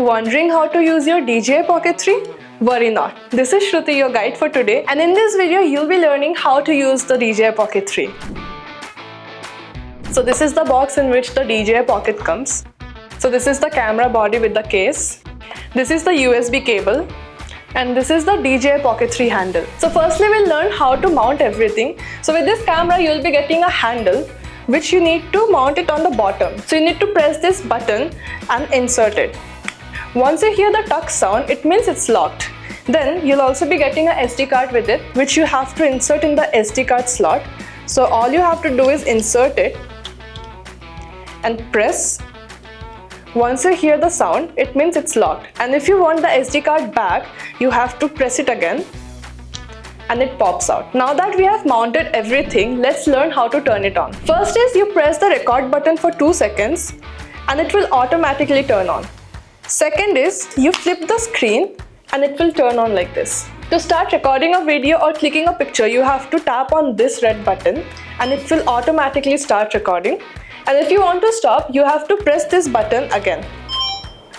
Wondering how to use your DJI Pocket 3? Worry not. This is Shruti, your guide for today, and in this video you'll be learning how to use the DJI Pocket 3. So this is the box in which the DJI Pocket comes. So this is the camera body with the case. This is the USB cable. And this is the DJI Pocket 3 handle. So firstly we'll learn how to mount everything. So with this camera you'll be getting a handle which you need to mount it on the bottom. So you need to press this button and insert it. Once you hear the tuck sound, it means it's locked. Then you'll also be getting a SD card with it, which you have to insert in the SD card slot. So all you have to do is insert it and press. Once you hear the sound, it means it's locked. And if you want the SD card back, you have to press it again and it pops out. Now that we have mounted everything, let's learn how to turn it on. First is you press the record button for 2 seconds and it will automatically turn on. Second is you flip the screen and it will turn on like this. To start recording a video or clicking a picture, you have to tap on this red button and it will automatically start recording. And if you want to stop, you have to press this button again.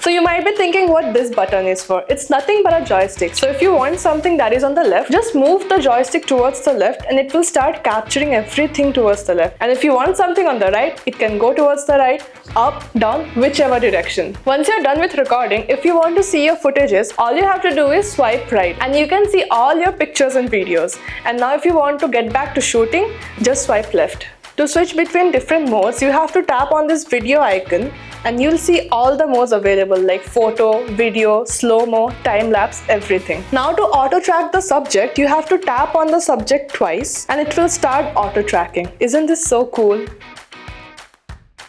So you might be thinking what this button is for. It's nothing but a joystick. So if you want something that is on the left, just move the joystick towards the left and it will start capturing everything towards the left. And if you want something on the right, it can go towards the right, up, down, whichever direction. Once you're done with recording, if you want to see your footages, all you have to do is swipe right and you can see all your pictures and videos. And now if you want to get back to shooting, just swipe left. To switch between different modes, you have to tap on this video icon and you'll see all the modes available like photo, video, slow-mo, time-lapse, everything. Now to auto-track the subject, you have to tap on the subject twice and it will start auto-tracking. Isn't this so cool?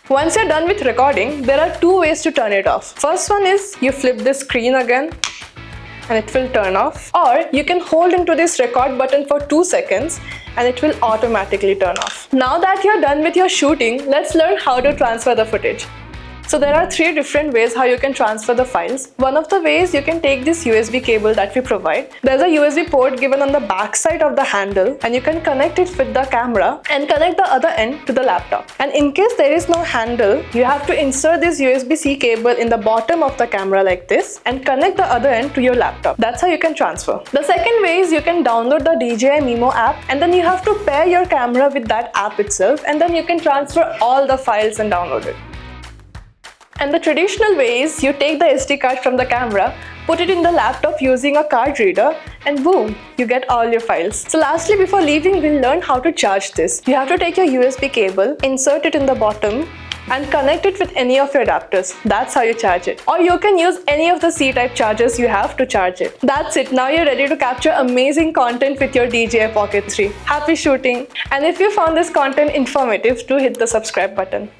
Once you're done with recording, there are 2 ways to turn it off. First one is you flip the screen again and it will turn off. Or you can hold into this record button for 2 seconds and it will automatically turn off. Now that you're done with your shooting, let's learn how to transfer the footage. So there are 3 different ways how you can transfer the files. One of the ways, you can take this USB cable that we provide. There's a USB port given on the back side of the handle and you can connect it with the camera and connect the other end to the laptop. And in case there is no handle, you have to insert this USB-C cable in the bottom of the camera like this and connect the other end to your laptop. That's how you can transfer. The second way is you can download the DJI Mimo app and then you have to pair your camera with that app itself and then you can transfer all the files and download it. And the traditional way is you take the SD card from the camera, put it in the laptop using a card reader and boom, you get all your files. So lastly, before leaving, we'll learn how to charge this. You have to take your USB cable, insert it in the bottom and connect it with any of your adapters. That's how you charge it. Or you can use any of the C-type chargers you have to charge it. That's it. Now you're ready to capture amazing content with your DJI Pocket 3. Happy shooting! And if you found this content informative, do hit the subscribe button.